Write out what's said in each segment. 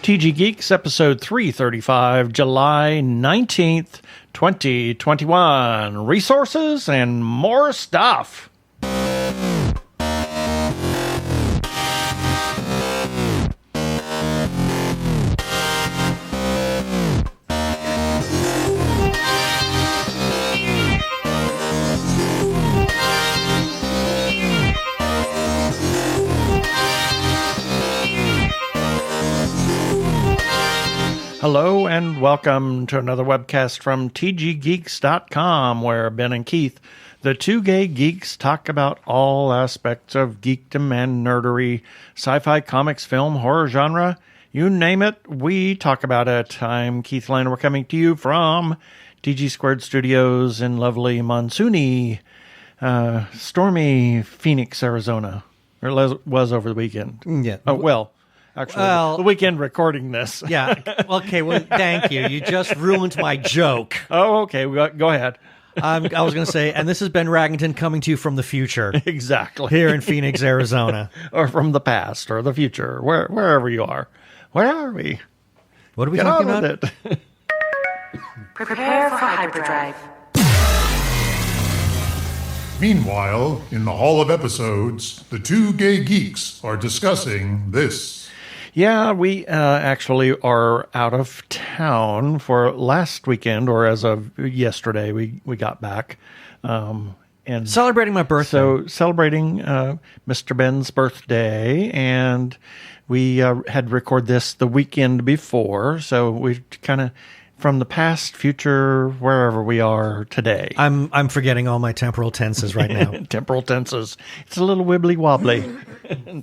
TG Geeks, episode 335, July 19th, 2021. Resources and more stuff. Hello and welcome to another webcast from tggeeks.com, where Ben and Keith, the Two Gay Geeks, talk about all aspects of Geek-dom and Nerdery, sci-fi, comics, film, horror genre. You name it, we talk about it. I'm Keith Lane. We're coming to you from TG Squared Studios in lovely monsoony, stormy Phoenix, Arizona. Or it was over the weekend. Yeah. Oh, well. Actually, the weekend recording this. Yeah. Okay. Well, thank you. You just ruined my joke. Oh, okay. Go ahead. I was going to say, and this is Ben Raggington coming to you from the future. Exactly. Here in Phoenix, Arizona. Or from the past or the future, wherever you are. Where are we? What are we talking about? It. Prepare for hyperdrive. Meanwhile, in the Hall of Episodes, the Two Gay Geeks are discussing this. Yeah, we actually are out of town for last weekend, or as of yesterday, we got back. And celebrating my birthday. So celebrating Mr. Ben's birthday, and we had recorded this the weekend before, so we kind of from the past, future, wherever we are today. I'm forgetting all my temporal tenses right now. Temporal tenses. It's a little wibbly wobbly,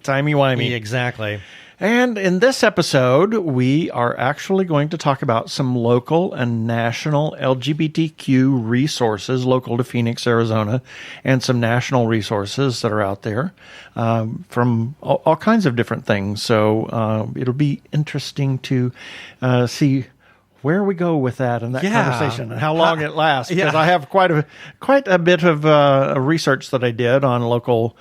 timey-wimey. Yeah, exactly. And in this episode, we are actually going to talk about some local and national LGBTQ resources local to Phoenix, Arizona, and some national resources that are out there from all kinds of different things. So it'll be interesting to see where we go with that and that conversation and how long it lasts. Because I have quite a bit of research that I did on local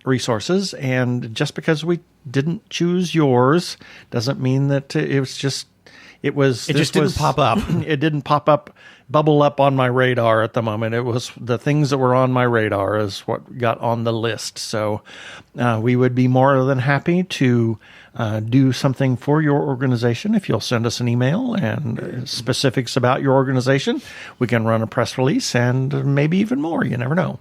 resources, and just because we didn't choose yours doesn't mean that it just didn't pop up. It didn't bubble up on my radar at the moment. It was the things that were on my radar is what got on the list. So we would be more than happy to do something for your organization. If you'll send us an email and specifics about your organization, we can run a press release and maybe even more. You never know.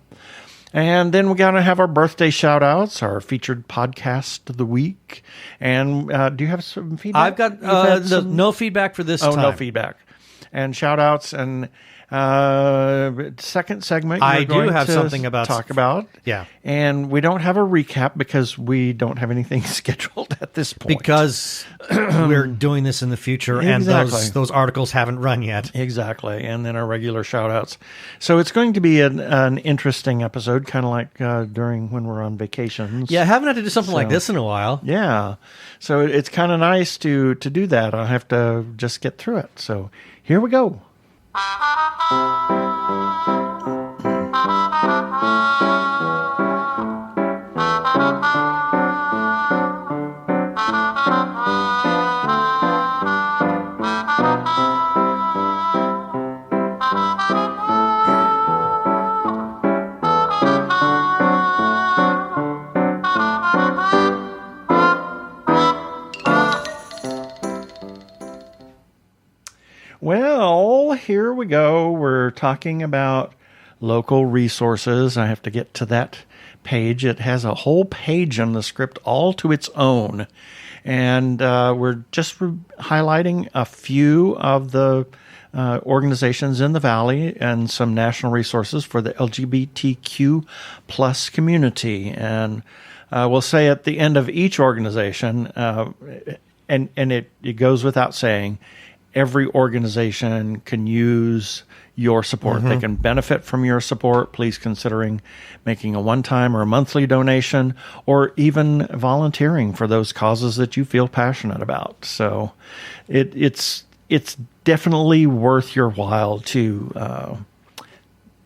And then we got to have our birthday shout-outs, our featured podcast of the week. And do you have some feedback? I've got no feedback for this time. Oh, no feedback. And shout-outs and second segment I do have something about talk about. Yeah. And we don't have a recap because we don't have anything scheduled at this point. Because we're doing this in the future and those articles haven't run yet. Exactly. And then our regular shout-outs. So it's going to be an interesting episode, kind of like during when we're on vacations. Yeah, I haven't had to do something like this in a while. Yeah. So it's kind of nice to do that. I have to just get through it. So here we go. Well, here we go. We're talking about local resources. I have to get to that page. It has a whole page in the script all to its own. And we're just highlighting a few of the organizations in the Valley and some national resources for the LGBTQ plus community. And we'll say at the end of each organization, and it goes without saying, every organization can use your support. They can benefit from your support. Please considering making a one-time or a monthly donation, or even volunteering for those causes that you feel passionate about. So it's definitely worth your while to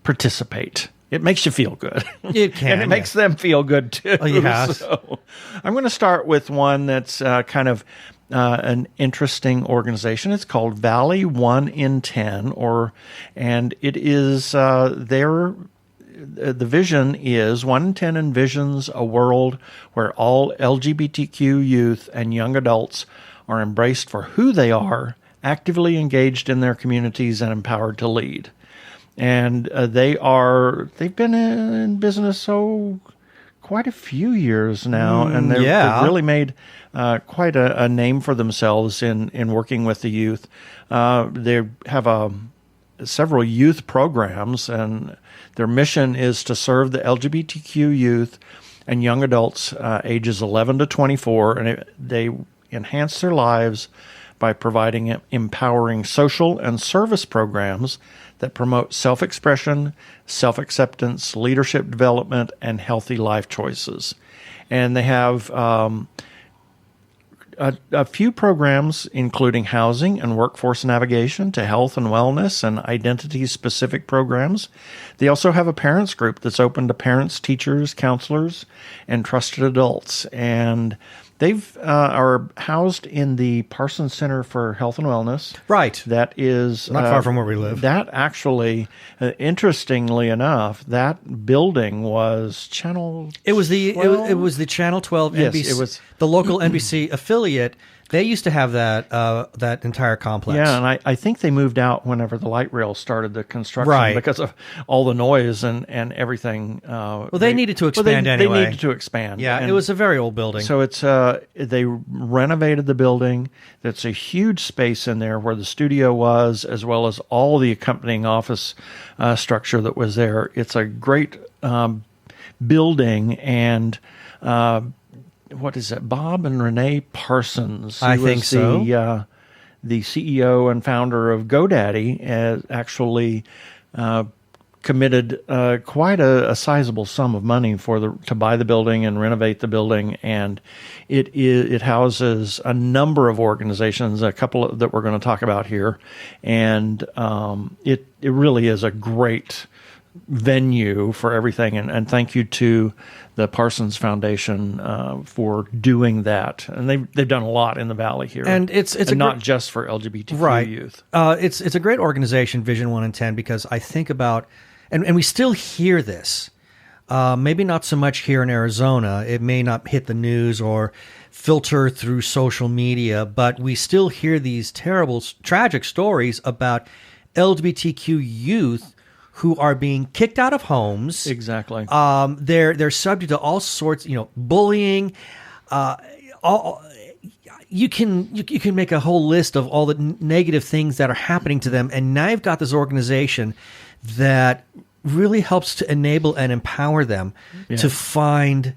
participate. It makes you feel good. It can. And it makes them feel good too. Oh, yeah. So I'm going to start with one that's kind of an interesting organization. It's called Valley 1 in 10, and it is the vision is 1 in 10 envisions a world where all LGBTQ youth and young adults are embraced for who they are, actively engaged in their communities, and empowered to lead. And they've been in business quite a few years now, and they've really made quite a name for themselves in working with the youth. They have several youth programs, and their mission is to serve the LGBTQ youth and young adults ages 11 to 24, and they enhance their lives by providing empowering social and service programs that promote self-expression, self-acceptance, leadership development, and healthy life choices. And they have a few programs, including housing and workforce navigation to health and wellness and identity-specific programs. They also have a parents group that's open to parents, teachers, counselors, and trusted adults. And they are housed in the Parsons Center for Health and Wellness. Right. That is not far from where we live. That actually, interestingly enough, that building was Channel 12? It was the Channel 12 yes, NBC. It was the local NBC affiliate. They used to have that entire complex. Yeah, and I think they moved out whenever the light rail started the construction, right, because of all the noise and everything. Well, they needed to expand anyway. They needed to expand. Yeah, and it was a very old building. So it's they renovated the building. That's a huge space in there where the studio was, as well as all the accompanying office structure that was there. It's a great building, and what is it? Bob and Renee Parsons. I think so. The CEO and founder of GoDaddy actually committed quite a sizable sum of money to buy the building and renovate the building, and it houses a number of organizations, a couple that we're going to talk about here, and it really is a great venue for everything, and thank you to the Parsons Foundation for doing that. And they've done a lot in the Valley here, and it's not just for LGBTQ youth. It's a great organization, Vision 1 in 10, because I think about, and we still hear this. Maybe not so much here in Arizona. It may not hit the news or filter through social media, but we still hear these terrible, tragic stories about LGBTQ youth who are being kicked out of homes. Exactly. They're subject to all sorts, bullying. You can make a whole list of all the negative things that are happening to them, and now you've got this organization that really helps to enable and empower them to find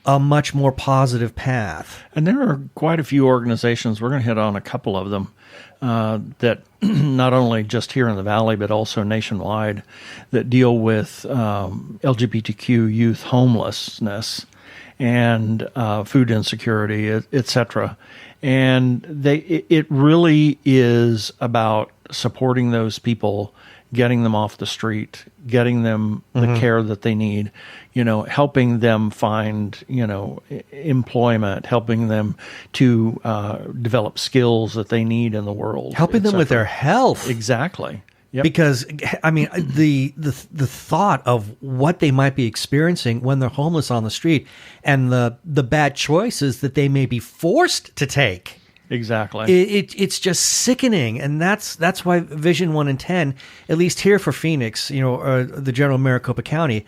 a much more positive path. And there are quite a few organizations, we're going to hit on a couple of them, that not only just here in the Valley, but also nationwide, that deal with LGBTQ youth homelessness and food insecurity, etc. And it really is about supporting those people, getting them off the street, getting them the care that they need, helping them find, employment, helping them to develop skills that they need in the world. Helping them with their health. Exactly. Yep. Because, the thought of what they might be experiencing when they're homeless on the street and the bad choices that they may be forced to take. Exactly. It's just sickening, and that's why Vision 1 in 10, at least here for Phoenix, or the general Maricopa County,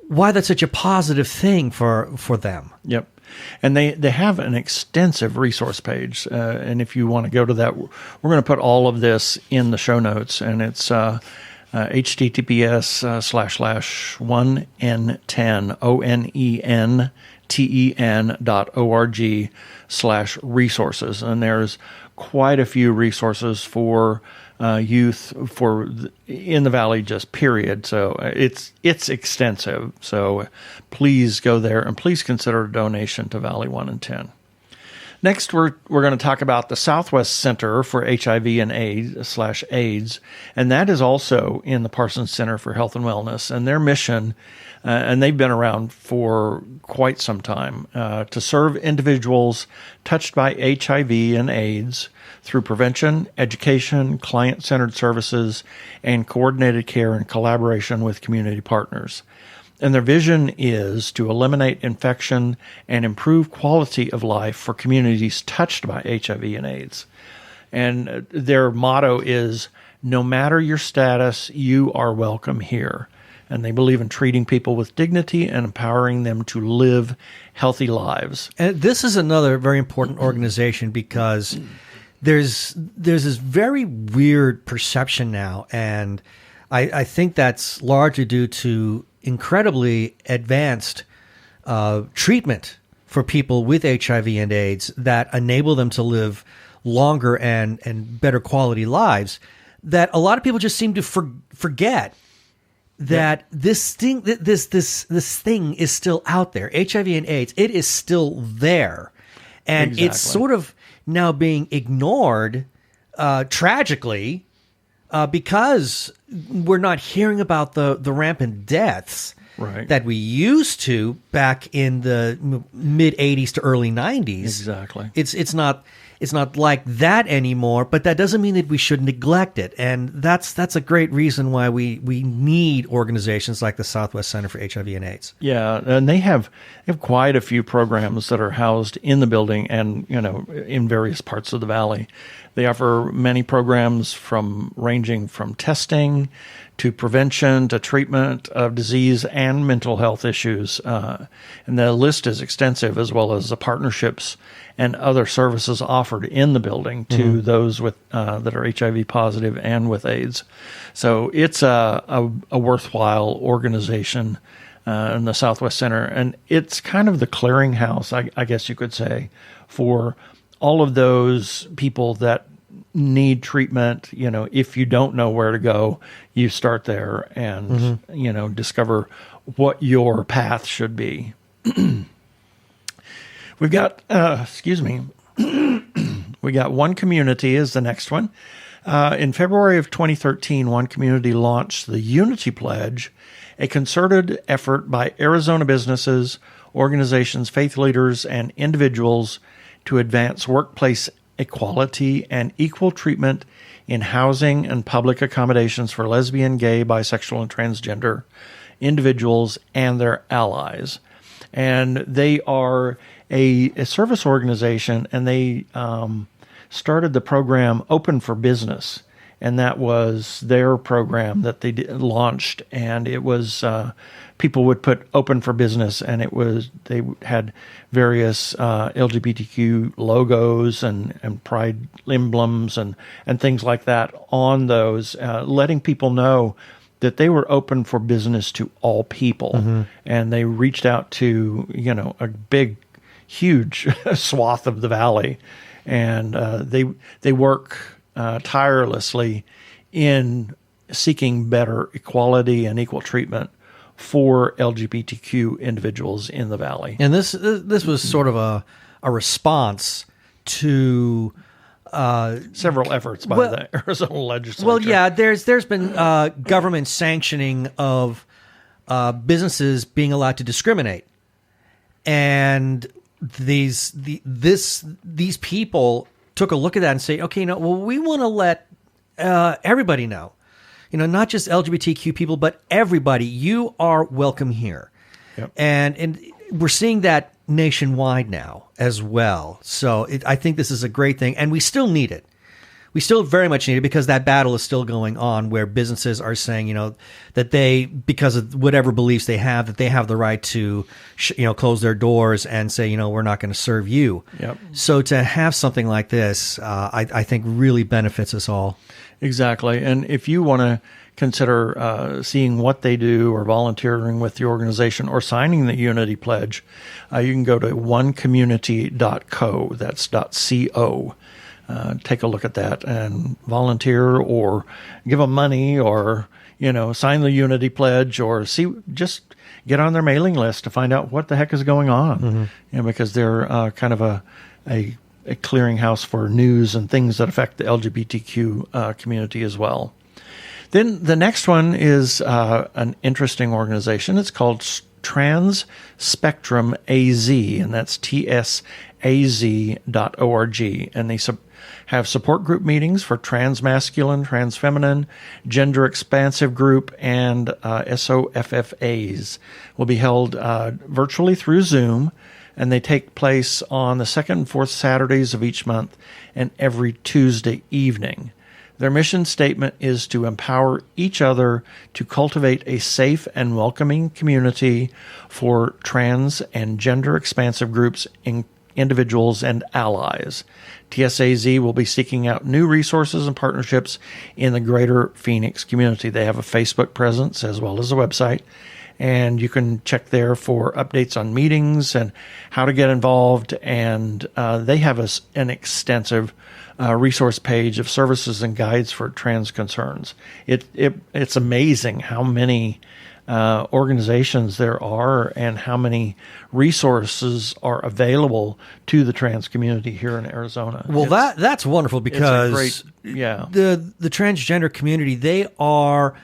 why that's such a positive thing for them. Yep. And they have an extensive resource page, and if you want to go to that, we're going to put all of this in the show notes, and it's https://onenten.org/resources, and there's quite a few resources for youth in the Valley, just period. So it's extensive. So please go there, and please consider a donation to Valley 1 in 10. Next, we're going to talk about the Southwest Center for HIV and AIDS, and that is also in the Parsons Center for Health and Wellness. And their mission, and they've been around for quite some time, to serve individuals touched by HIV and AIDS through prevention, education, client-centered services, and coordinated care in collaboration with community partners. And their vision is to eliminate infection and improve quality of life for communities touched by HIV and AIDS. And their motto is, no matter your status, you are welcome here. And they believe in treating people with dignity and empowering them to live healthy lives. And this is another very important organization because there's this very weird perception now, and I think that's largely due to incredibly advanced treatment for people with HIV and AIDS that enable them to live longer and better quality lives, that a lot of people just seem to forget that this thing is still out there. HIV and AIDS, it is still there. And It's sort of now being ignored tragically, because we're not hearing about the rampant deaths that we used to back in the mid 80s to early 90s. Exactly. It's not like that anymore, but that doesn't mean that we should neglect it. And that's a great reason why we need organizations like the Southwest Center for HIV and AIDS. Yeah, and they have quite a few programs that are housed in the building and, in various parts of the valley. They offer many programs ranging from testing to prevention to treatment of disease and mental health issues. And the list is extensive, as well as the partnerships and other services offered in the building to those with that are HIV positive and with AIDS. So it's a worthwhile organization in the Southwest Center. And it's kind of the clearinghouse, I guess you could say, for all of those people that need treatment. If you don't know where to go, you start there and, discover what your path should be. We've got, we got One Community is the next one. In February of 2013, One Community launched the Unity Pledge, a concerted effort by Arizona businesses, organizations, faith leaders, and individuals to advance workplace equality and equal treatment in housing and public accommodations for lesbian, gay, bisexual, and transgender individuals and their allies. And they are a service organization, and they started the program Open for Business. And that was their program that they launched, and it was people would put Open for Business, and they had various LGBTQ logos and pride emblems and things like that on those, letting people know that they were open for business to all people. And they reached out to a big, huge swath of the valley, and they work tirelessly in seeking better equality and equal treatment for LGBTQ individuals in the valley. And this was sort of a response to several efforts by the Arizona legislature. Well, yeah, there's been government sanctioning of businesses being allowed to discriminate, and these people took a look at that and say, okay, we want to let everybody know, not just LGBTQ people, but everybody, you are welcome here. Yep. And we're seeing that nationwide now as well. So I think this is a great thing, and we still need it. We still very much need it because that battle is still going on, where businesses are saying, that they, because of whatever beliefs they have, that they have the right to, close their doors and say, we're not going to serve you. Yep. So to have something like this, I think really benefits us all. Exactly. And if you want to consider seeing what they do or volunteering with the organization or signing the Unity Pledge, you can go to onecommunity.co. That's .co. Take a look at that and volunteer or give them money or, sign the Unity Pledge or just get on their mailing list to find out what the heck is going on. Because they're kind of a a clearinghouse for news and things that affect the LGBTQ community as well. Then the next one is an interesting organization. It's called Trans Spectrum AZ, and that's tsaz.org. And they have support group meetings for trans masculine, trans feminine, gender expansive group, and SOFFAs. Will be held virtually through Zoom, and they take place on the second and fourth Saturdays of each month and every Tuesday evening. Their mission statement is to empower each other to cultivate a safe and welcoming community for trans and gender expansive groups, individuals, and allies. TSAZ will be seeking out new resources and partnerships in the greater Phoenix community. They have a Facebook presence as well as a website, and you can check there for updates on meetings and how to get involved. And they have an extensive resource page of services and guides for trans concerns. It's amazing how many organizations there are and how many resources are available to the trans community here in Arizona. Well, that's wonderful, because the transgender community, they are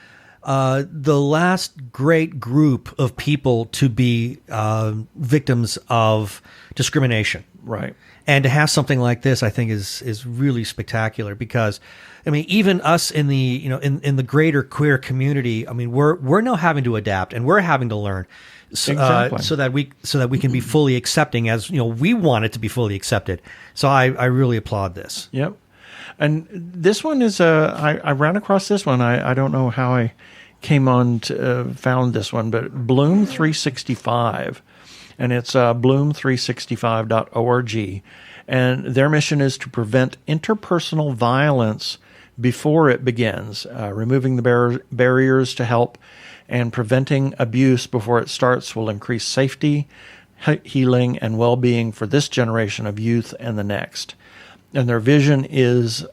the last great group of people to be victims of discrimination. Right. And to have something like this, I think, is really spectacular, because, I mean, even us in the in the greater queer community, I mean, we're now having to adapt, and we're having to learn, so that we can be fully accepting, as we want it to be fully accepted. So I really applaud this. Yep. And this one is I ran across this one. I don't know how I came on to found this one, but Bloom365. And it's bloom365.org. And their mission is to prevent interpersonal violence before it begins, removing the barriers to help, and preventing abuse before it starts will increase safety, healing, and well-being for this generation of youth and the next. And their vision is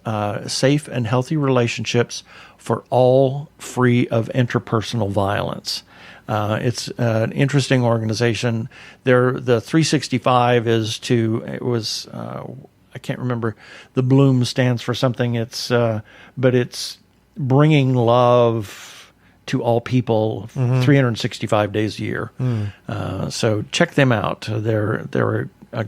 safe and healthy relationships for all, free of interpersonal violence. It's an interesting organization. The 365 is I can't remember. The Bloom stands for something. But it's bringing love to all people 365 days a year. So check them out. They're a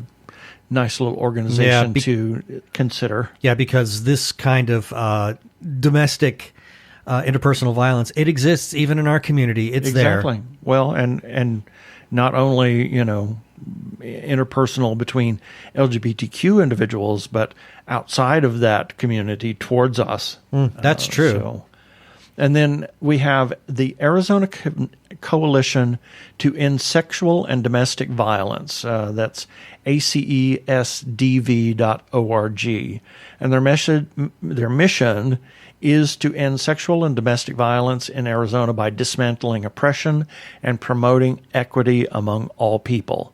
nice little organization to consider. Yeah, because this kind of domestic interpersonal violence, it exists even in our community. It's exactly there. Well, and not only interpersonal between LGBTQ individuals, but outside of that community towards us. That's true. And then we have the Arizona Coalition to End Sexual and Domestic Violence. That's acesdv.org. And their mission is to end sexual and domestic violence in Arizona by dismantling oppression and promoting equity among all people.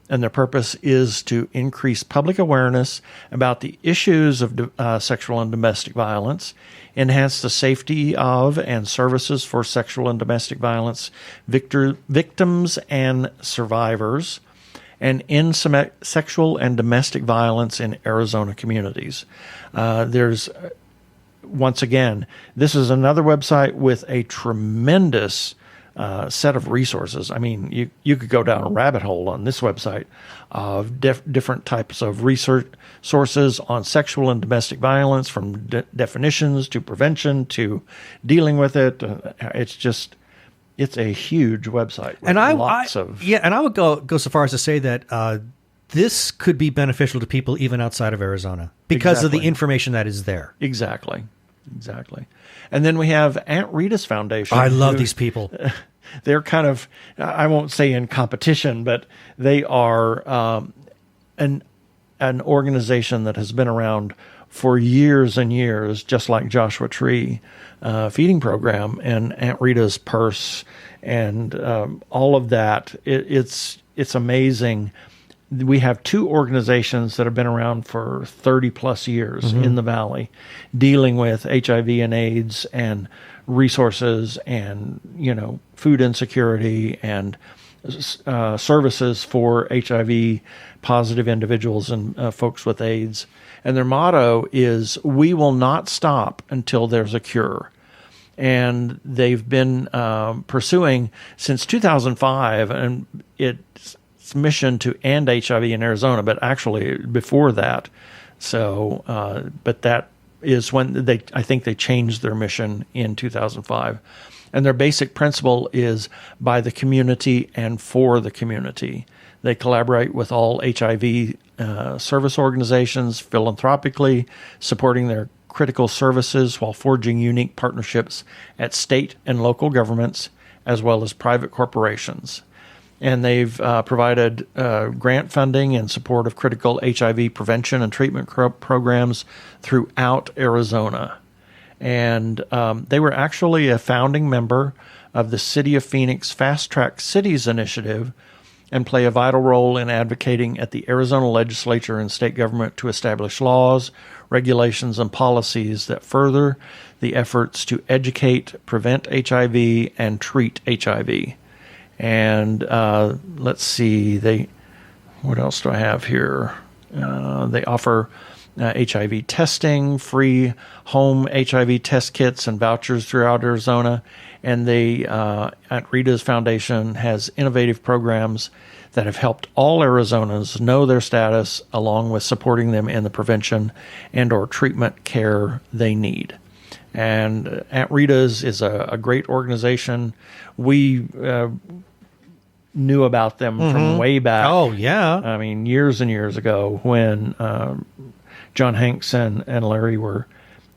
And their purpose is to increase public awareness about the issues of sexual and domestic violence, enhance the safety of and services for sexual and domestic violence victims and survivors, and end sexual and domestic violence in Arizona communities. Once again, this is another website with a tremendous set of resources. I mean, you could go down a rabbit hole on this website of different types of research sources on sexual and domestic violence, from definitions to prevention to dealing with it. It's a huge website. And I would go so far as to say that this could be beneficial to people even outside of Arizona because of the information that is there. Exactly. And then we have Aunt Reedus Foundation. I love these people. They're kind of, I won't say in competition, but they are an organization that has been around for years and years, just like Joshua Tree feeding program and Aunt Rita's purse and all of that. It's amazing. We have two organizations that have been around for 30 plus years in the Valley, dealing with HIV and AIDS and resources and, food insecurity and services for HIV positive individuals and folks with AIDS. And their motto is, "We will not stop until there's a cure." And they've been pursuing since 2005, and its mission to end HIV in Arizona, but actually before that. So, but that is when I think they changed their mission in 2005. And their basic principle is by the community and for the community. They collaborate with all HIV service organizations philanthropically, supporting their critical services while forging unique partnerships at state and local governments, as well as private corporations. And they've provided grant funding in support of critical HIV prevention and treatment programs throughout Arizona. And they were actually a founding member of the City of Phoenix Fast Track Cities Initiative and play a vital role in advocating at the Arizona legislature and state government to establish laws, regulations, and policies that further the efforts to educate, prevent HIV, and treat HIV. And let's see, what else do I have here? They offer HIV testing, free home HIV test kits and vouchers throughout Arizona. And they, at Reedus Foundation, has innovative programs that have helped all Arizonans know their status, along with supporting them in the prevention and or treatment care they need. And at Reedus is a great organization. We knew about them from way back. Oh, yeah. I mean, years and years ago when John Hanks and Larry were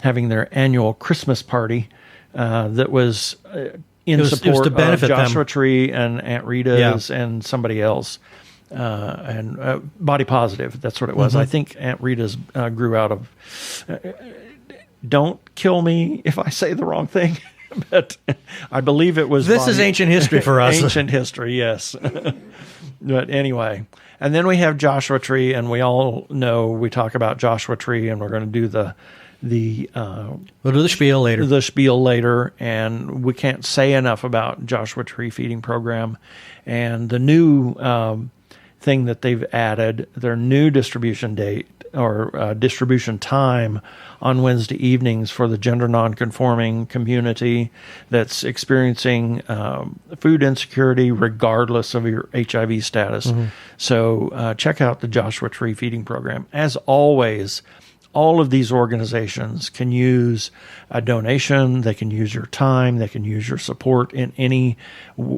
having their annual Christmas party that was in support to benefit of Joshua them. Tree and Aunt Rita's and somebody else. And Body Positive, that's what it was. I think Aunt Rita's grew out of... don't kill me if I say the wrong thing, but I believe it was... This is ancient history for us. Ancient history, yes. But anyway, and then we have Joshua Tree, and we all know we talk about Joshua Tree, and we're going to do we'll do the spiel later. The spiel later, and we can't say enough about Joshua Tree feeding program, and the new thing that they've added, their new distribution date or distribution time on Wednesday evenings for the gender nonconforming community that's experiencing food insecurity regardless of your HIV status. So check out the Joshua Tree feeding program. As always, all of these organizations can use a donation. They can use your time. They can use your support in any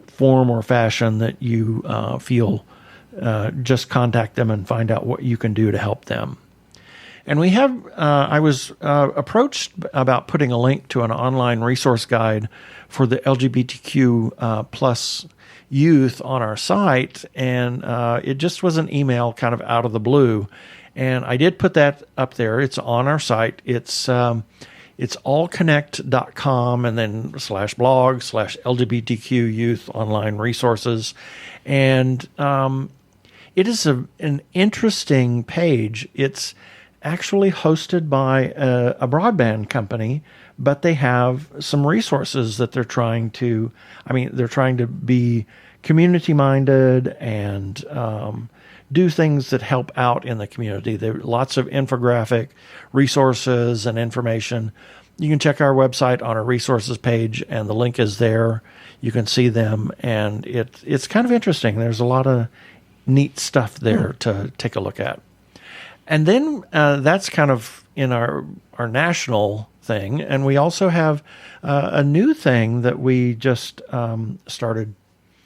form or fashion that you feel. Just contact them and find out what you can do to help them. And we have, I was approached about putting a link to an online resource guide for the LGBTQ plus youth on our site, and it just was an email kind of out of the blue. And I did put that up there. It's on our site. It's allconnect.com and then /blog/LGBTQ youth online resources. And it is an interesting page. It's actually hosted by a broadband company, but they have some resources that they're trying to be community-minded and do things that help out in the community. There are lots of infographic resources and information. You can check our website on our resources page, and the link is there. You can see them, and it's kind of interesting. There's a lot of neat stuff there to take a look at. And then that's kind of in our national thing. And we also have a new thing that we just started.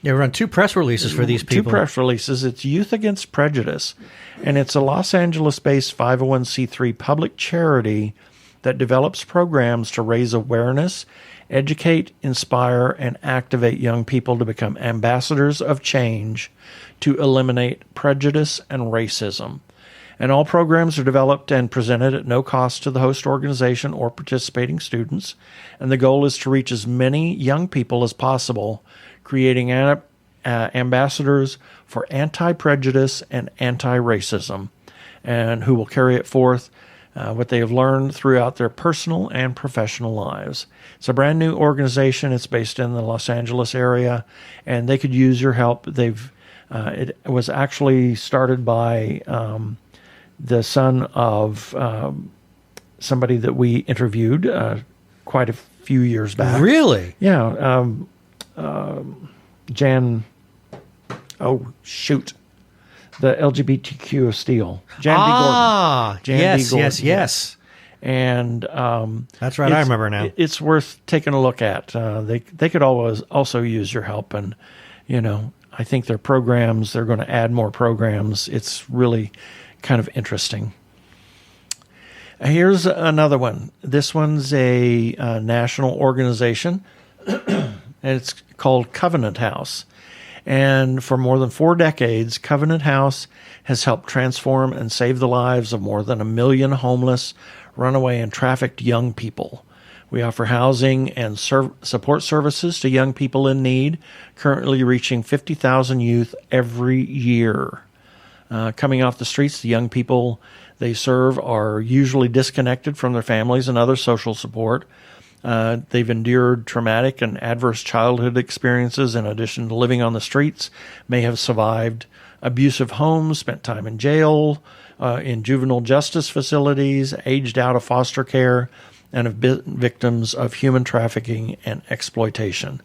Yeah, we run 2 press releases for these people. 2 press releases. It's Youth Against Prejudice. And it's a Los Angeles-based 501c3 public charity that develops programs to raise awareness, educate, inspire, and activate young people to become ambassadors of change to eliminate prejudice and racism. And all programs are developed and presented at no cost to the host organization or participating students. And the goal is to reach as many young people as possible, creating ambassadors for anti-prejudice and anti-racism, and who will carry it forth what they have learned throughout their personal and professional lives. It's a brand new organization. It's based in the Los Angeles area, and they could use your help. It was actually started by the son of somebody that we interviewed quite a few years back. Really? Yeah. Jan, oh, shoot. The LGBTQ of Steel. Jan B. Gordon. Jan yes, B. Gordon. yes. And that's right. I remember now. It's worth taking a look at. They could always also use your help, and I think their programs. They're going to add more programs. It's really kind of interesting. Here's another one. This one's a national organization, and it's called Covenant House. And for more than 4 decades, Covenant House has helped transform and save the lives of more than 1 million homeless, runaway, and trafficked young people. We offer housing and support services to young people in need, currently reaching 50,000 youth every year. Coming off the streets, the young people they serve are usually disconnected from their families and other social support. They've endured traumatic and adverse childhood experiences in addition to living on the streets, may have survived abusive homes, spent time in jail, in juvenile justice facilities, aged out of foster care, and have been victims of human trafficking and exploitation.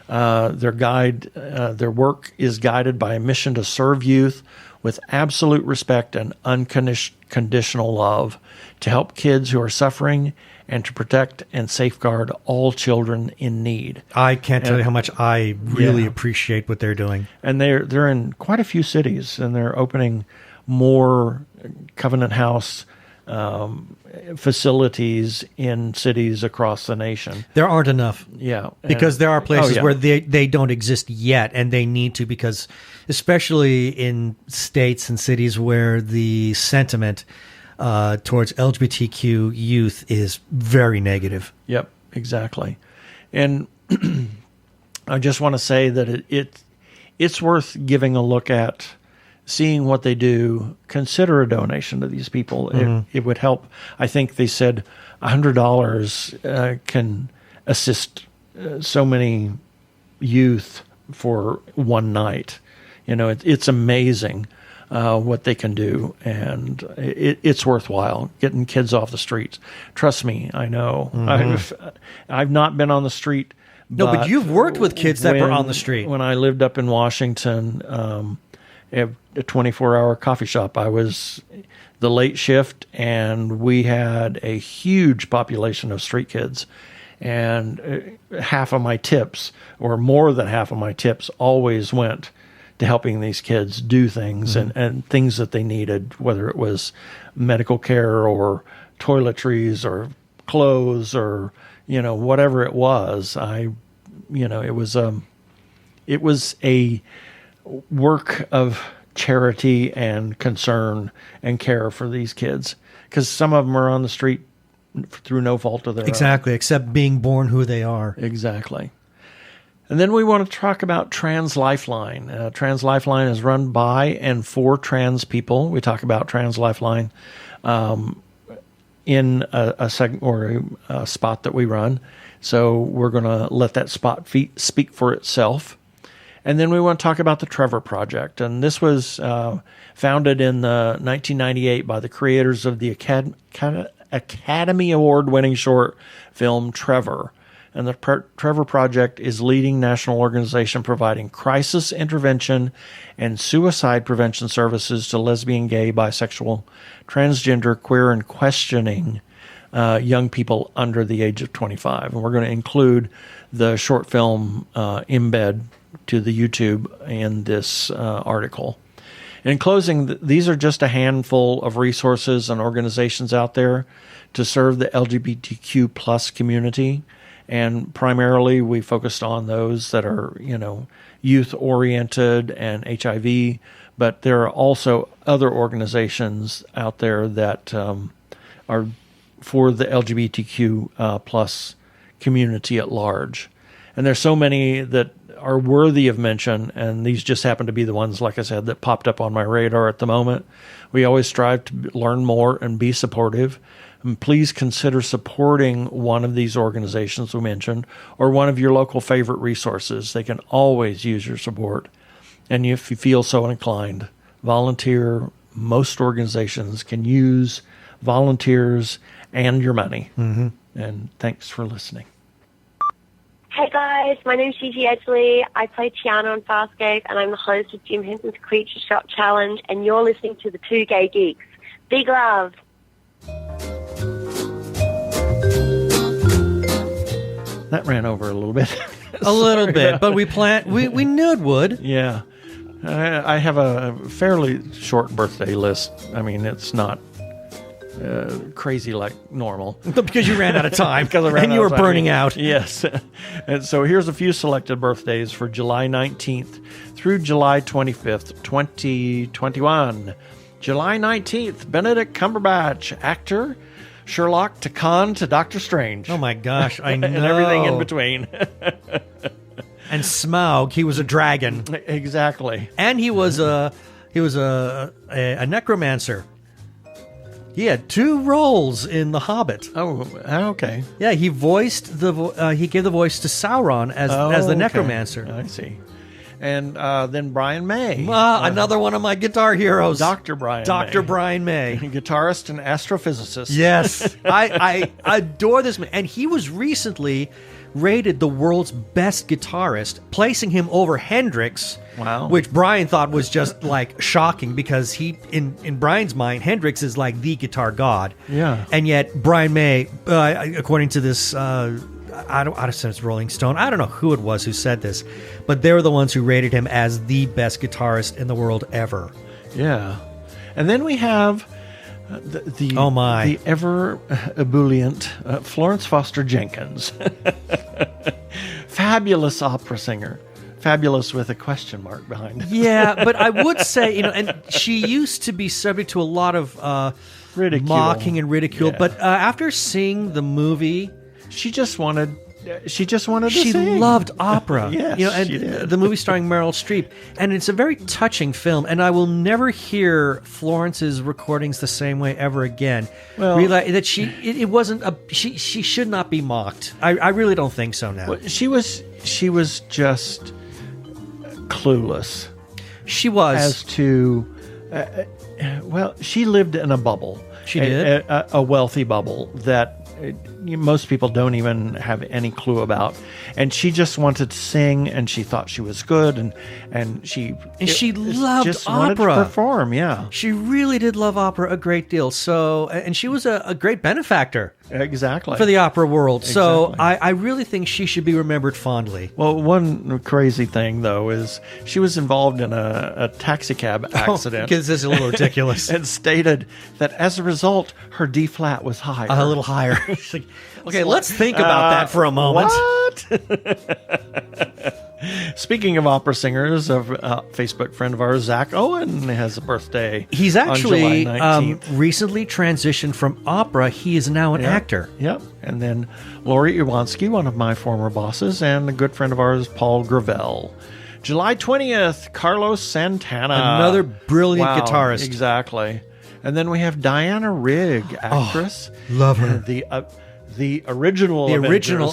Their work is guided by a mission to serve youth with absolute respect and unconditional love, to help kids who are suffering and to protect and safeguard all children in need. I can't tell you how much I really appreciate what they're doing. And they're in quite a few cities, and they're opening more Covenant House facilities in cities across the nation. There aren't enough. Yeah. Because there are places where they don't exist yet, and they need to, because especially in states and cities where the sentiment towards LGBTQ youth is very negative. Yep, exactly. And I just want to say that it's worth giving a look at, seeing what they do. Consider a donation to these people. Mm-hmm. It would help. I think they said $100 can assist so many youth for one night. It's amazing what they can do, and it's worthwhile getting kids off the streets. Trust me, I know. Mm-hmm. I've not been on the street. But you've worked with kids that were on the street. When I lived up in Washington, at a 24-hour coffee shop, I was the late shift, and we had a huge population of street kids. And half of my tips, or more than half of my tips, always went to helping these kids do things, mm-hmm. and things that they needed, whether it was medical care or toiletries or clothes or, whatever it was. It was a work of charity and concern and care for these kids, because some of them are on the street through no fault of their own. Exactly, except being born who they are. Exactly. And then we want to talk about Trans Lifeline. Trans Lifeline is run by and for trans people. We talk about Trans Lifeline in a segment or a spot that we run. So we're going to let that spot speak for itself. And then we want to talk about the Trevor Project. And this was founded in 1998 by the creators of the Academy Award-winning short film Trevor. And the Trevor Project is leading national organization providing crisis intervention and suicide prevention services to lesbian, gay, bisexual, transgender, queer, and questioning young people under the age of 25. And we're going to include the short film embed to the YouTube in this article. In closing, these are just a handful of resources and organizations out there to serve the LGBTQ plus community. And primarily, we focused on those that are, youth-oriented and HIV. But there are also other organizations out there that are for the LGBTQ plus community at large. And there's so many that are worthy of mention, and these just happen to be the ones, like I said, that popped up on my radar at the moment. We always strive to learn more and be supportive. And please consider supporting one of these organizations we mentioned or one of your local favorite resources. They can always use your support. And if you feel so inclined, volunteer. Most organizations can use volunteers and your money. Mm-hmm. And thanks for listening. Hey guys, my name's Gigi Edgley. I play Tiana on Farscape, and I'm the host of Jim Henson's Creature Shop Challenge, and you're listening to the Two Gay Geeks. Big love. That ran over a little bit. A little bit, but we knew it would. Yeah. I have a fairly short birthday list. I mean, it's not crazy like normal. Because you ran out of time. Because I ran and out you were of time. burning out. Yes. And so here's a few selected birthdays for July 19th through July 25th, 2021. July 19th, Benedict Cumberbatch, actor, Sherlock to Khan to Doctor Strange. Oh my gosh, I know. And everything in between. And Smaug, he was a dragon. Exactly. And he was a necromancer. He had 2 roles in The Hobbit. Oh, okay. Yeah, he voiced he gave the voice to Sauron as the okay. necromancer. I see. And then Brian May. Another one of my guitar heroes. Dr. Brian Dr. May. Brian May. Guitarist and astrophysicist. Yes. I adore this man. And he was recently rated the world's best guitarist, placing him over Hendrix. Wow. Which Brian thought was just like shocking because he, in Brian's mind, Hendrix is like the guitar god. Yeah. And yet Brian May, according to this, I don't say it's Rolling Stone. I don't know who it was who said this, but they were the ones who rated him as the best guitarist in the world ever. Yeah. And then we have the ever ebullient Florence Foster Jenkins. Fabulous opera singer. Fabulous with a question mark behind it. Yeah, but I would say, and she used to be subject to a lot of ridicule. Mocking and ridicule. Yeah. But after seeing the movie, she just wanted to she sing. loved opera. Yes, she did. The movie starring Meryl Streep, and it's a very touching film. And I will never hear Florence's recordings the same way ever again. Well, realize that it wasn't she should not be mocked. I really don't think so now. Well, she was just clueless. She was as to she lived in a bubble. She did a wealthy bubble that most people don't even have any clue about, and she just wanted to sing, and she thought she was good, and she loved just opera. Wanted to perform. Yeah, she really did love opera a great deal. So, and she was a great benefactor. Exactly. For the opera world. Exactly. So I really think she should be remembered fondly. Well, one crazy thing, though, is she was involved in a taxi cab accident. Because this is a little ridiculous. And stated that as a result, her D flat was higher. A little higher. Okay, let's think about that for a moment. What? Speaking of opera singers, a Facebook friend of ours, Zach Owen, has a birthday. He's actually on July 19th. Recently transitioned from opera. He is now an actor. Yep. And then Lori Iwanski, one of my former bosses, and a good friend of ours, Paul Gravel. July 20th, Carlos Santana. Another brilliant guitarist. Exactly. And then we have Diana Rigg, actress. Love her. The original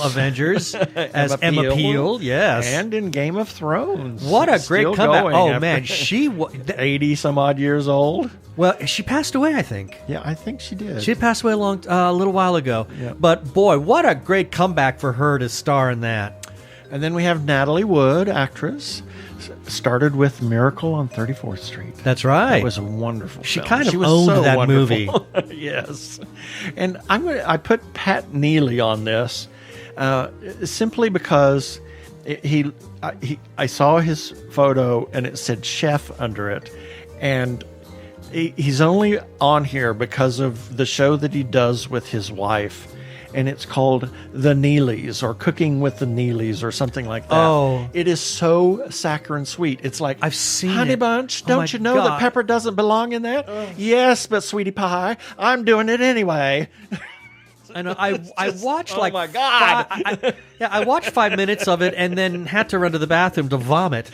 Avengers as Emma Peel, yes. And in Game of Thrones. What a great comeback. Oh, man. She was 80-some-odd years old. Well, she passed away, I think. Yeah, I think she did. She passed away a little while ago. Yep. But, boy, what a great comeback for her to star in that. And then we have Natalie Wood, actress. Started with Miracle on 34th Street. That's right. It was a wonderful She film. kind of She was owned so that wonderful. movie. Yes. And I put Pat Neely on this simply because I saw his photo and it said chef under it. And he's only on here because of the show that he does with his wife. And it's called The Neelys or Cooking with the Neelys or something like that. Oh. It is so saccharine sweet. It's like, I've seen Honey it. Bunch, Oh don't my you know God. that pepper doesn't belong in that? Yes, but sweetie pie, I'm doing it anyway. I know. I watched oh my God. I watched 5 minutes of it and then had to run to the bathroom to vomit.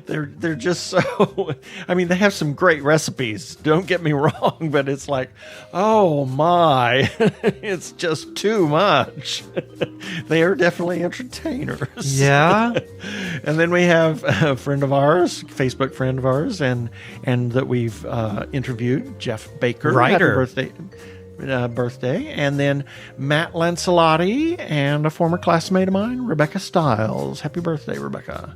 They're just so. I mean, they have some great recipes. Don't get me wrong, but it's like, oh my, it's just too much. They are definitely entertainers. Yeah. And then we have a friend of ours, Facebook friend of ours, and that we've interviewed, Jeff Baker. Writer. Happy birthday. And then Matt Lancelotti and a former classmate of mine, Rebecca Stiles. Happy birthday, Rebecca.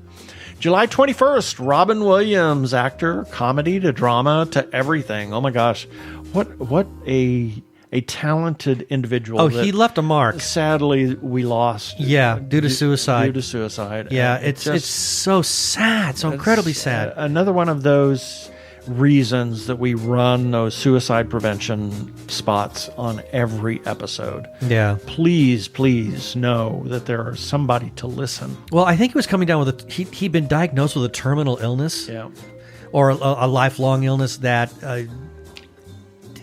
July 21st, Robin Williams, actor, comedy to drama to everything. Oh my gosh. What a talented individual. Oh, he left a mark. Sadly, we lost. Yeah, due to suicide. Due to suicide. Yeah, And it's so sad, so incredibly sad. Another one of those reasons that we run those suicide prevention spots on every episode. Yeah. Please know that there are somebody to listen. Well, I think he was coming down with he'd been diagnosed with a terminal illness. Yeah. Or a lifelong illness that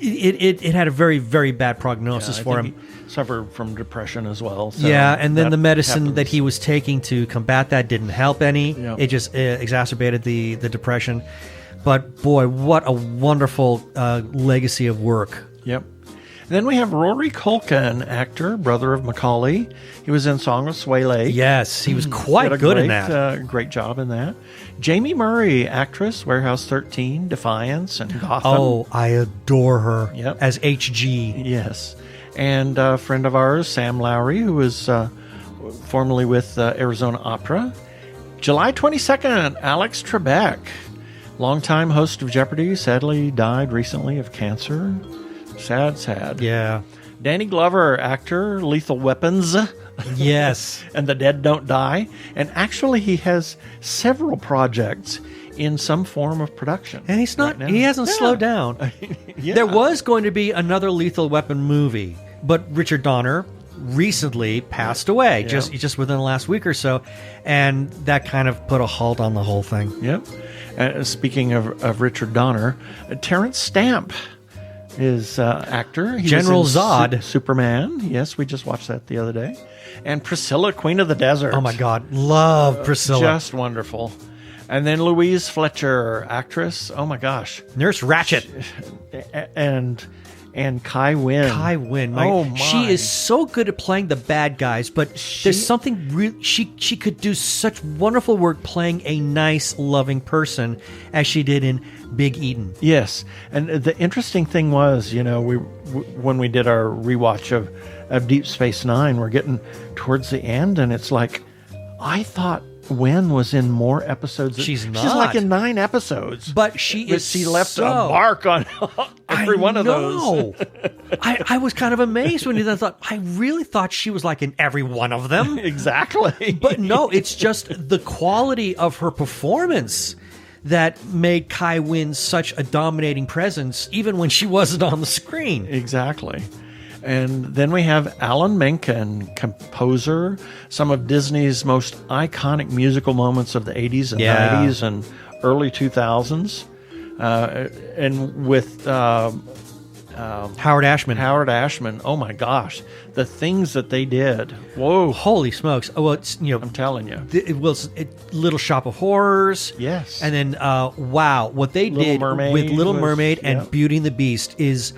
it had a very, very bad prognosis for him. He suffered from depression as well. So yeah, and then the medicine happens. that he was taking to combat that didn't help any. Yeah. It just exacerbated the depression. But boy, what a wonderful legacy of work. Yep. And then we have Rory Culkin, actor, brother of Macaulay. He was in Song of Sway Lake. Yes, he was quite good in that. Great job in that. Jamie Murray, actress, Warehouse 13, Defiance, and Gotham. Oh, I adore her Yep. as HG. Yes. And a friend of ours, Sam Lowry, who was formerly with Arizona Opera. July 22nd, Alex Trebek, longtime host of Jeopardy, sadly died recently of cancer. Sad. Yeah. Danny Glover, actor, Lethal Weapons. Yes. And The Dead Don't Die. And actually, he has several projects in some form of production. And he's not. right now. He hasn't Yeah. slowed down. Yeah. There was going to be another Lethal Weapon movie, but Richard Donner recently passed away, Yeah. just within the last week or so, and that kind of put a halt on the whole thing. Yep. Speaking of Richard Donner, Terrence Stamp is actor. He was General in Zod. Superman. Yes, we just watched that the other day. And Priscilla, Queen of the Desert. Oh my God, love Priscilla. Just wonderful. And then Louise Fletcher, actress. Oh my gosh. Nurse Ratchet. And Kai Wynn. Kai Wynn. Oh my. She is so good at playing the bad guys, but there's something real. She could do such wonderful work playing a nice, loving person as she did in Big Eden. Yes, and the interesting thing was, when we did our rewatch of Deep Space Nine, we're getting towards the end, and it's like, I thought Wynn was in more episodes. She's not. She's like in 9 episodes, But she left a mark on every one of those. I was kind of amazed when I thought, I really thought she was like in every one of them. Exactly. But no, it's just the quality of her performance that made Kai Wynn such a dominating presence, even when she wasn't on the screen. Exactly. And then we have Alan Menken, composer, some of Disney's most iconic musical moments of the 80s and 90s and early 2000s. And with Howard Ashman. Howard Ashman, oh my gosh, the things that they did. Whoa. Holy smokes. Oh, well, it's, I'm telling you. It was Little Shop of Horrors. Yes. And then, wow, what they Little did Mermaid with Little was- Mermaid and yep. Beauty and the Beast is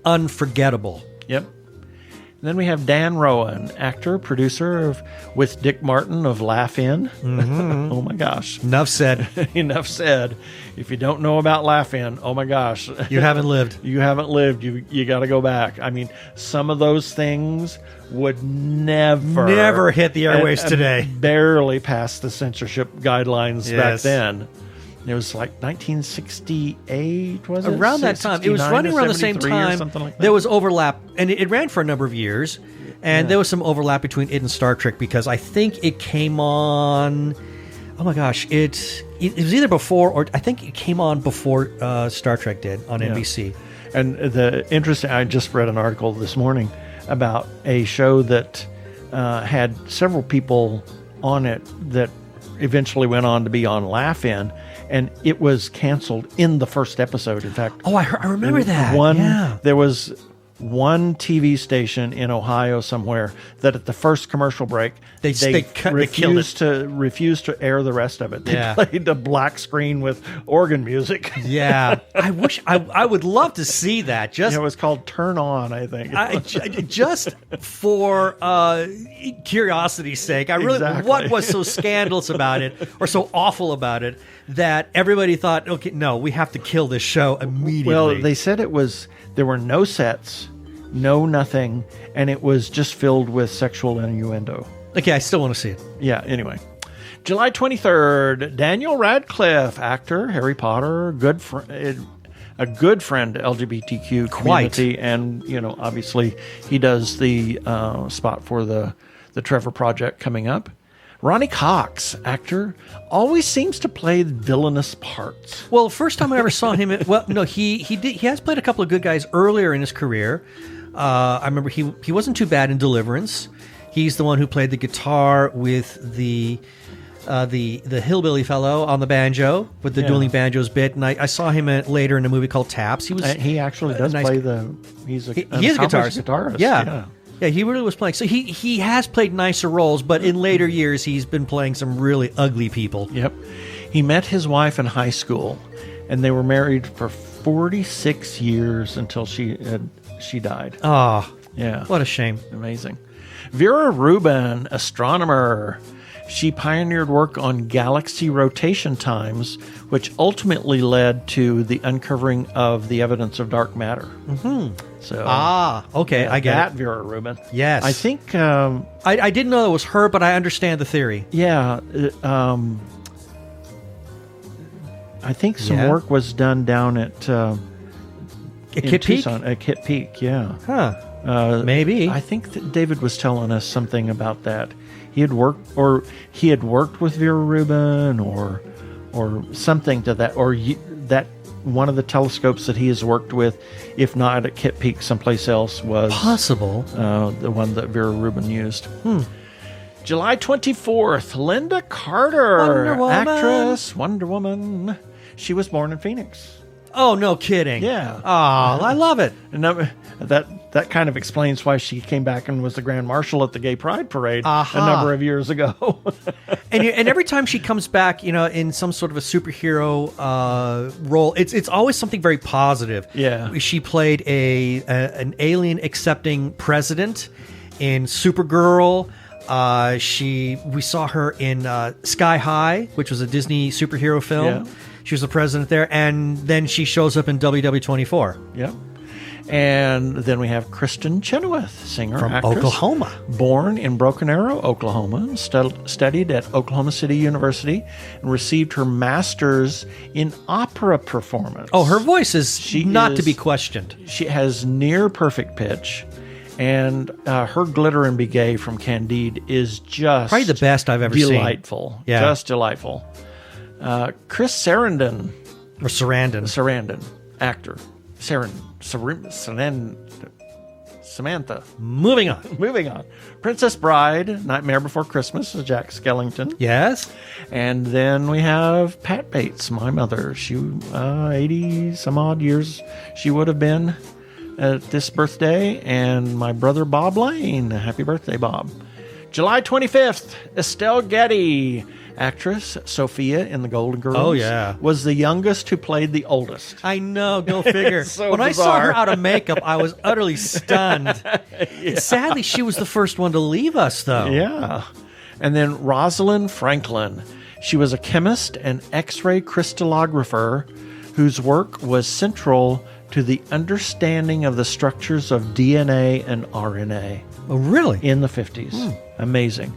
unforgettable. Yep. And then we have Dan Rowan, actor, producer with Dick Martin of Laugh In. Mm-hmm. Oh my gosh. Enough said. Enough said. If you don't know about Laugh In, oh my gosh. You haven't lived. You haven't lived. You got to go back. I mean, some of those things would never hit the airwaves today. Barely pass the censorship guidelines back Yes. then. It was like 1968, was it? Around that time. It was 69 running to around the same 73 or time. something like that. There was overlap, and it ran for a number of years. And there was some overlap between it and Star Trek because I think it came on. Oh my gosh, it was either before or I think it came on before Star Trek did on NBC. And the interesting, I just read an article this morning about a show that had several people on it that eventually went on to be on Laugh In, and it was canceled in the first episode. In fact, Oh, I remember that. There was one TV station in Ohio somewhere that at the first commercial break they refused to air the rest of it. They played a black screen with organ music. Yeah, I would love to see that. Just it was called Turn On, I think. Just for curiosity's sake, what was so scandalous about it or so awful about it that everybody thought, okay, no, we have to kill this show immediately. Well, they said there were no sets, no nothing, and it was just filled with sexual innuendo. Okay, I still want to see it. Yeah, anyway. July 23rd, Daniel Radcliffe, actor, Harry Potter, a good friend to LGBTQ community, and obviously he does the spot for the Trevor Project coming up. Ronnie Cox, actor, always seems to play villainous parts. Well, first time I ever saw him, he has played a couple of good guys earlier in his career. I remember he wasn't too bad in Deliverance. He's the one who played the guitar with the hillbilly fellow on the banjo with the dueling banjos bit, and I saw him later in a movie called Taps. He actually does play he is a guitarist. Yeah, he really was playing. So he has played nicer roles, but in later years he's been playing some really ugly people. Yep. He met his wife in high school, and they were married for 46 years until she died. Oh, yeah. What a shame. Amazing. Vera Rubin, astronomer. She pioneered work on galaxy rotation times, which ultimately led to the uncovering of the evidence of dark matter. Mm-hmm. So, okay, I get that it. Vera Rubin. Yes. I think... I didn't know it was her, but I understand the theory. Yeah. I think some work was done down at Kit Peak? At Kit Peak, yeah. Huh. Maybe. I think that David was telling us something about that. He had worked with Vera Rubin or something to that, or that one of the telescopes that he has worked with, if not at Kit Peak, someplace else, was possible. The one that Vera Rubin used. July 24th, Linda Carter, Wonder Woman. Actress, Wonder Woman. She was born in Phoenix. Oh, no kidding. Yeah. Oh, I love it. And that kind of explains why she came back and was the Grand Marshal at the Gay Pride Parade a number of years ago. and every time she comes back, in some sort of a superhero role, it's always something very positive. Yeah. She played an alien accepting president in Supergirl. We saw her in Sky High, which was a Disney superhero film. Yeah. She was the president there, and then she shows up in WW24. Yep. And then we have Kristen Chenoweth, singer, from actress, Oklahoma. Born in Broken Arrow, Oklahoma, studied at Oklahoma City University, and received her master's in opera performance. Oh, her voice is to be questioned. She has near perfect pitch, and her Glitter and Be Gay from Candide is just probably the best I've ever seen. Delightful. Yeah. Just delightful. Chris Sarandon. Or Sarandon. Sarandon, actor. Samantha. Moving on. Princess Bride, Nightmare Before Christmas, is Jack Skellington. Yes. And then we have Pat Bates, my mother. She 80 some odd years she would have been at this birthday. And my brother Bob Lane. Happy birthday, Bob. July 25th, Estelle Getty, actress Sophia in The Golden Girls. Oh, yeah. Was the youngest who played the oldest. I know, go figure. So when bizarre. I saw her out of makeup, I was utterly stunned. Yeah. Sadly, she was the first one to leave us, though. Yeah. And then Rosalind Franklin. She was a chemist and X-ray crystallographer whose work was central to the understanding of the structures of DNA and RNA. Oh, really? In the 50s. Amazing.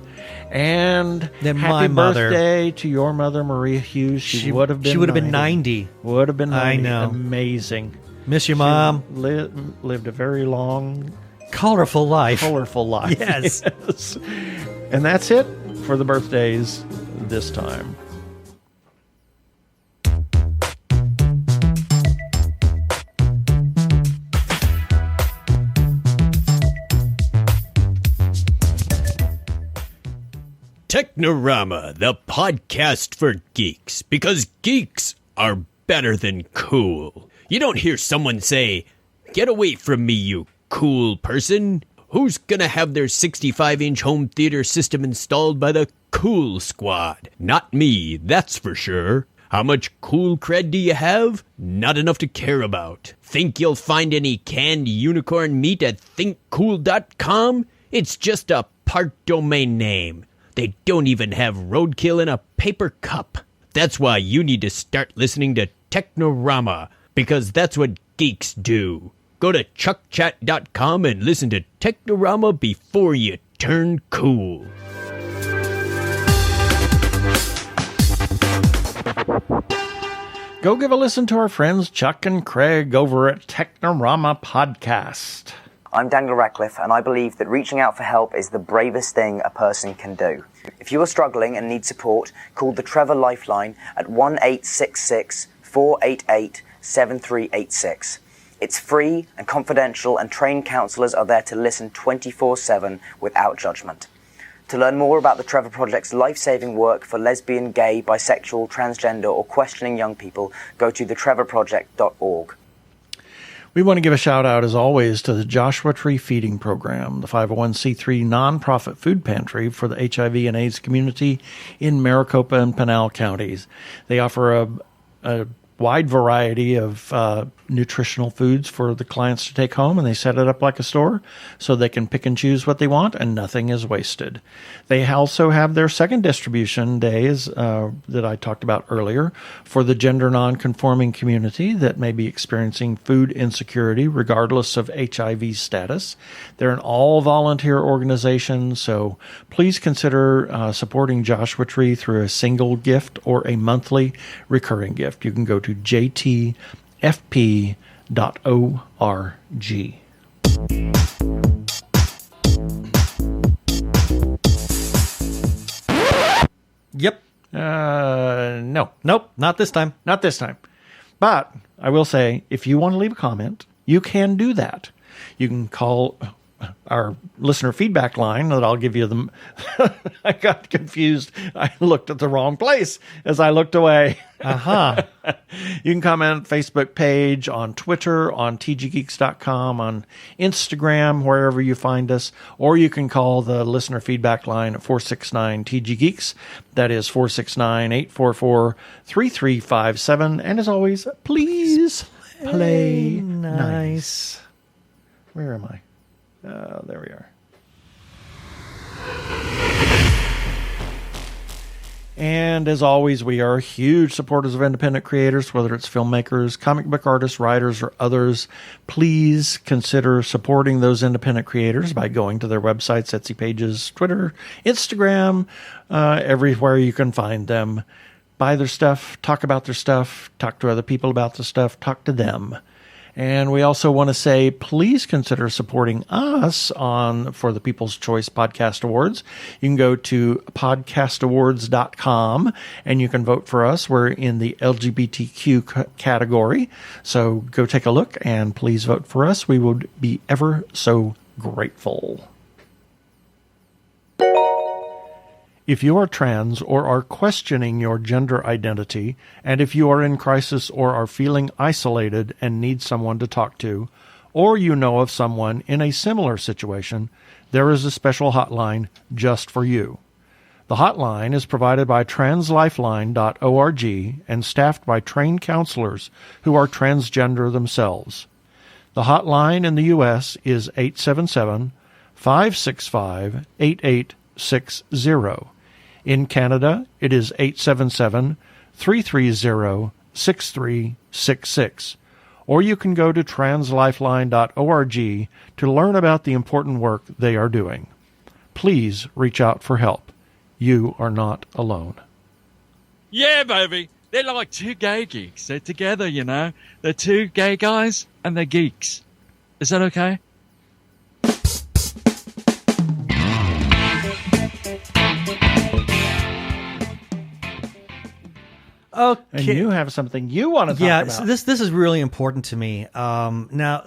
And then happy birthday to your mother, Maria Hughes. She would have been 90. Would have been 90. I know. Amazing. Miss you, Mom. Lived a very long, colorful life. Yes. Yes. And that's it for the birthdays this time. Technorama, the podcast for geeks, because geeks are better than cool. You don't hear someone say, "Get away from me, you cool person. Who's gonna have their 65-inch home theater system installed by the Cool Squad? Not me, that's for sure. How much cool cred do you have? Not enough to care about. Think you'll find any canned unicorn meat at thinkcool.com? It's just a part domain name. They don't even have roadkill in a paper cup. That's why you need to start listening to Technorama, because that's what geeks do. Go to chuckchat.com and listen to Technorama before you turn cool. Go give a listen to our friends Chuck and Craig over at Technorama Podcast. I'm Daniel Radcliffe, and I believe that reaching out for help is the bravest thing a person can do. If you are struggling and need support, call the Trevor Lifeline at 1-866-488-7386. It's free and confidential, and trained counsellors are there to listen 24/7 without judgment. To learn more about the Trevor Project's life-saving work for lesbian, gay, bisexual, transgender, or questioning young people, go to thetrevorproject.org. We want to give a shout out, as always, to the Joshua Tree Feeding Program, the 501c3 nonprofit food pantry for the HIV and AIDS community in Maricopa and Pinal counties. They offer a wide variety of nutritional foods for the clients to take home, and they set it up like a store so they can pick and choose what they want and nothing is wasted. They also have their second distribution days that I talked about earlier for the gender non-conforming community that may be experiencing food insecurity regardless of HIV status. They're an all-volunteer organization, so please consider supporting Joshua Tree through a single gift or a monthly recurring gift. You can go to jtfp.org. Yep. No. Nope, not this time. Not this time. But I will say, if you want to leave a comment, you can do that. You can call our listener feedback line that I'll give you them. I got confused. I looked at the wrong place as I looked away. Uh-huh. You can comment on Facebook page, on Twitter, on tggeeks.com, on Instagram, wherever you find us, or you can call the listener feedback line at 469-TG-Geeks. That is 469-844-3357. And as always, please play nice. Where am I? There we are. And as always, we are huge supporters of independent creators, whether it's filmmakers, comic book artists, writers, or others. Please consider supporting those independent creators by going to their websites, Etsy pages, Twitter, Instagram, everywhere you can find them. Buy their stuff, talk about their stuff, talk to other people about the stuff, talk to them. And we also want to say, please consider supporting us for the People's Choice Podcast Awards. You can go to podcastawards.com and you can vote for us. We're in the LGBTQ category. So go take a look and please vote for us. We would be ever so grateful. If you are trans or are questioning your gender identity, and if you are in crisis or are feeling isolated and need someone to talk to, or you know of someone in a similar situation, there is a special hotline just for you. The hotline is provided by translifeline.org and staffed by trained counselors who are transgender themselves. The hotline in the U.S. is 877-565-8860. In Canada, it is 877-330-6366. Or you can go to translifeline.org to learn about the important work they are doing. Please reach out for help. You are not alone. Yeah, baby. They're like two gay geeks. They're together, you know. They're two gay guys and they're geeks. Is that okay? Okay. And you have something you want to talk about. So this is really important to me. Now,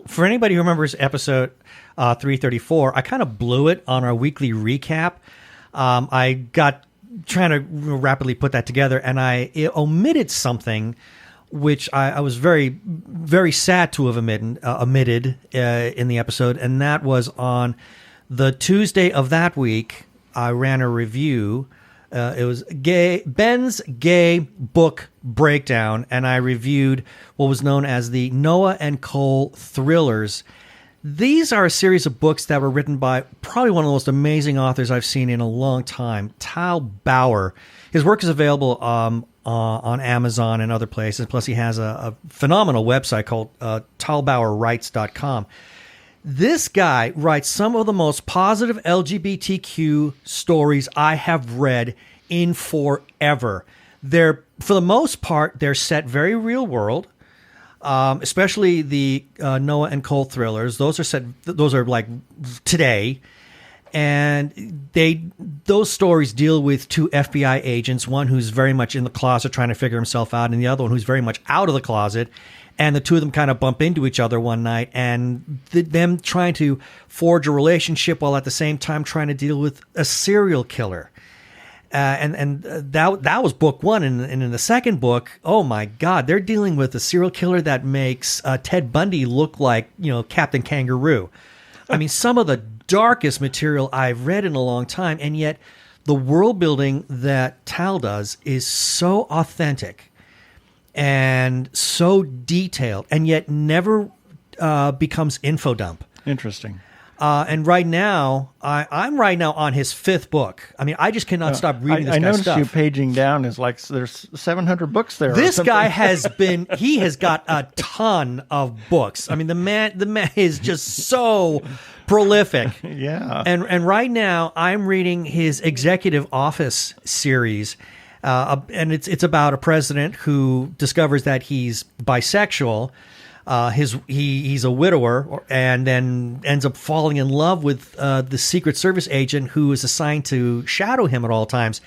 for anybody who remembers episode 334, I kind of blew it on our weekly recap. I got trying to rapidly put that together, and I omitted something which I was very, very sad to have omitted in the episode, and that was on the Tuesday of that week. I ran a review. It was Ben's Gay Book Breakdown, and I reviewed what was known as the Noah and Cole Thrillers. These are a series of books that were written by probably one of the most amazing authors I've seen in a long time, Tal Bauer. His work is available on Amazon and other places. Plus, he has a phenomenal website called talbauerwrites.com. This guy writes some of the most positive LGBTQ stories I have read in forever. They're, for the most part, they're set very real world. Especially the Noah and Cole thrillers. Those are like today. And those stories deal with two FBI agents, one who's very much in the closet trying to figure himself out, and the other one who's very much out of the closet. And the two of them kind of bump into each other one night, and them trying to forge a relationship while at the same time trying to deal with a serial killer. And that was book one. And in the second book, oh my God, they're dealing with a serial killer that makes Ted Bundy look like, Captain Kangaroo. I mean, some of the darkest material I've read in a long time, and yet the world building that Tal does is so authentic and so detailed, and yet never becomes info dump. Interesting. And right now, I'm right now on his fifth book. I mean, I just cannot stop reading this guy's noticed stuff. you paging down is like there's 700 books there. This guy has got a ton of books. I mean, the man is just so prolific. Yeah. And right now, I'm reading his Executive Office series. And it's about a president who discovers that he's bisexual. He's a widower, and then ends up falling in love with the Secret Service agent who is assigned to shadow him at all times.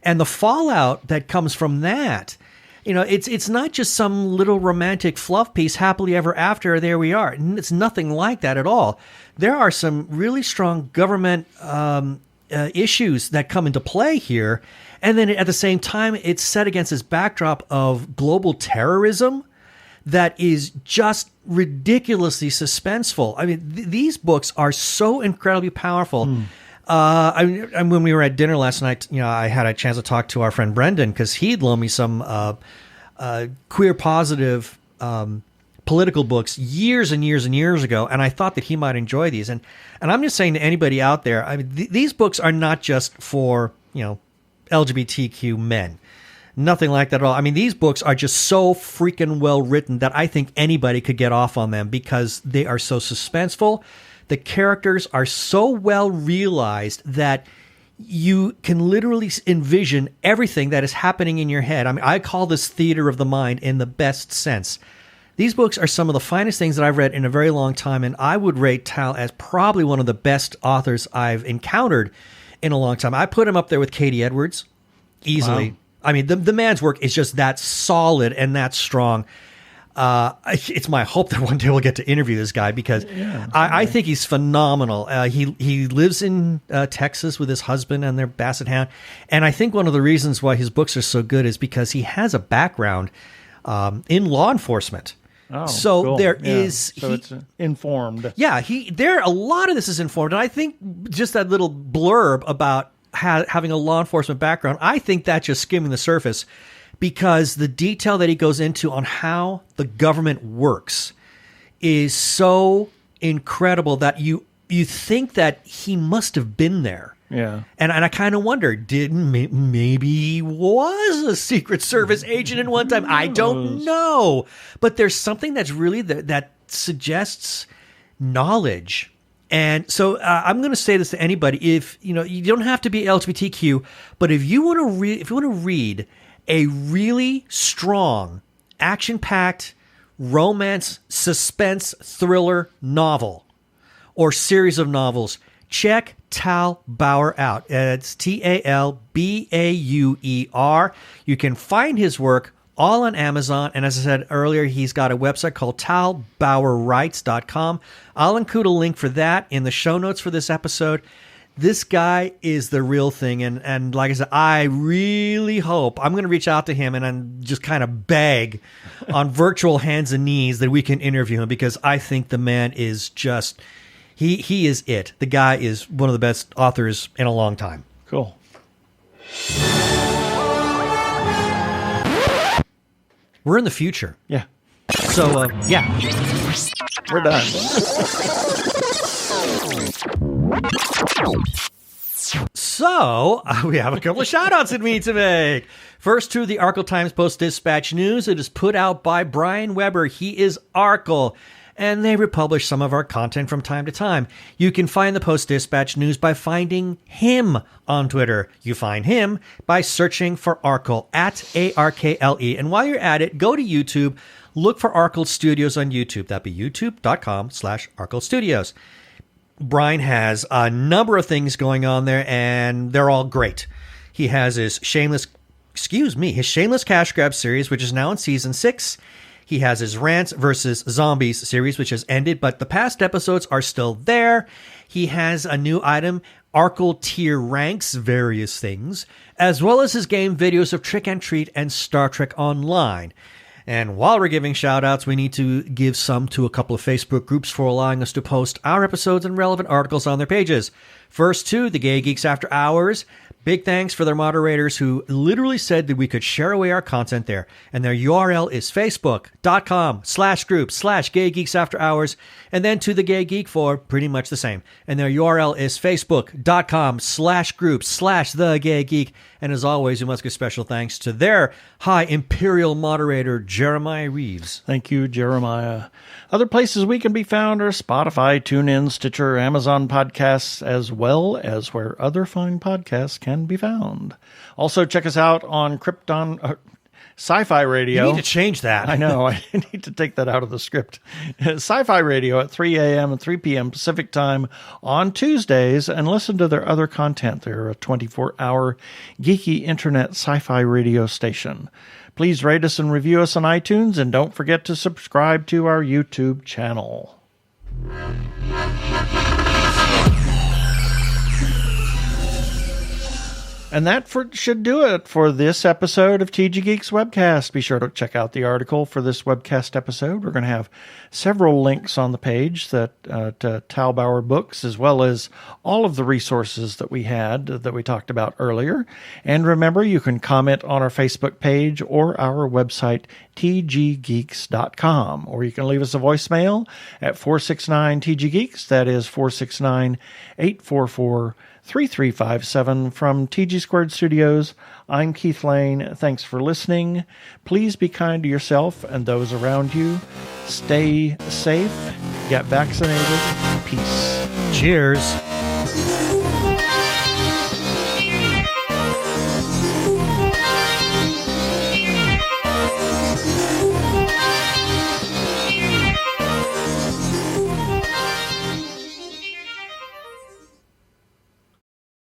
And the fallout that comes from that, it's not just some little romantic fluff piece, happily ever after, there we are. It's nothing like that at all. There are some really strong government issues that come into play here. And then at the same time, it's set against this backdrop of global terrorism that is just ridiculously suspenseful. I mean, these books are so incredibly powerful. When we were at dinner last night, I had a chance to talk to our friend Brendan, because he'd loaned me some queer positive political books years and years and years ago, and I thought that he might enjoy these. And I'm just saying to anybody out there, I mean, these books are not just for LGBTQ men. Nothing like that at all. I mean, these books are just so freaking well written that I think anybody could get off on them, because they are so suspenseful. The characters are so well realized that you can literally envision everything that is happening in your head. I mean, I call this theater of the mind in the best sense. These books are some of the finest things that I've read in a very long time, and I would rate Tal as probably one of the best authors I've encountered in a long time. I put him up there with Katie Edwards easily. Wow. I mean, the man's work is just that solid and that strong. It's my hope that one day we'll get to interview this guy, because I think he's phenomenal. He lives in Texas with his husband and their basset hound. And I think one of the reasons why his books are so good is because he has a background in law enforcement. Oh, so cool. So it's informed. Yeah, a lot of this is informed. And I think just that little blurb about having a law enforcement background, I think that's just skimming the surface, because the detail that he goes into on how the government works is so incredible that you think that he must have been there. Yeah. And I kind of wonder, maybe he was a Secret Service agent in one time. I don't know. But there's something that's really that suggests knowledge. And so I'm going to say this to anybody: if you don't have to be LGBTQ, but if you want to read a really strong, action-packed romance, suspense, thriller novel or series of novels, check Tal Bauer out. It's Talbauer. You can find his work all on Amazon. And as I said earlier, he's got a website called talbauerwrites.com. I'll include a link for that in the show notes for this episode. This guy is the real thing. And like I said, I really hope I'm going to reach out to him and just kind of beg on virtual hands and knees that we can interview him, because I think the man is just, he is it. The guy is one of the best authors in a long time. Cool. We're in the future. Yeah. So, yeah. We're done. So, we have a couple of shout-outs that we need to make. First, to the Arkle Times Post-Dispatch News. It is put out by Brian Weber. He is Arkle, and they republish some of our content from time to time. You can find the Post-Dispatch News by finding him on Twitter. You find him by searching for Arkle, at ARKLE. And while you're at it, go to YouTube, look for Arkle Studios on YouTube. That'd be youtube.com/Arkle Studios. Brian has a number of things going on there, and they're all great. He has his Shameless Cash Grab series, which is now in season 6. He has his Rants versus Zombies series, which has ended, but the past episodes are still there. He has a new item, Arkle Tier Ranks, various things, as well as his game videos of Trick and Treat and Star Trek Online. And while we're giving shout-outs, we need to give some to a couple of Facebook groups for allowing us to post our episodes and relevant articles on their pages. First to the Gay Geeks After Hours. Big thanks for their moderators who literally said that we could share away our content there. And their URL is facebook.com/group/Gay Geeks After Hours. And then to the Gay Geek for pretty much the same. And their URL is facebook.com/group/The Gay Geek. And as always, we must give special thanks to their high imperial moderator, Jeremiah Reeves. Thank you, Jeremiah. Other places we can be found are Spotify, TuneIn, Stitcher, Amazon Podcasts, as well as where other fine podcasts can be found. Also, check us out on Sci-Fi Radio. You need to change that. I know. I need to take that out of the script. Sci-Fi Radio at 3 a.m. and 3 p.m. Pacific Time on Tuesdays, and listen to their other content. They're a 24-hour geeky internet sci-fi radio station. Please rate us and review us on iTunes, and don't forget to subscribe to our YouTube channel. And that should do it for this episode of TG Geeks Webcast. Be sure to check out the article for this webcast episode. We're going to have several links on the page to Taubauer books, as well as all of the resources that we talked about earlier. And remember, you can comment on our Facebook page or our website, tggeeks.com. Or you can leave us a voicemail at 469-TG-GEEKS. That is 469-844-3357 from TG Squared Studios. I'm Keith Lane. Thanks for listening. Please be kind to yourself and those around you. Stay safe. Get vaccinated. Peace. Cheers.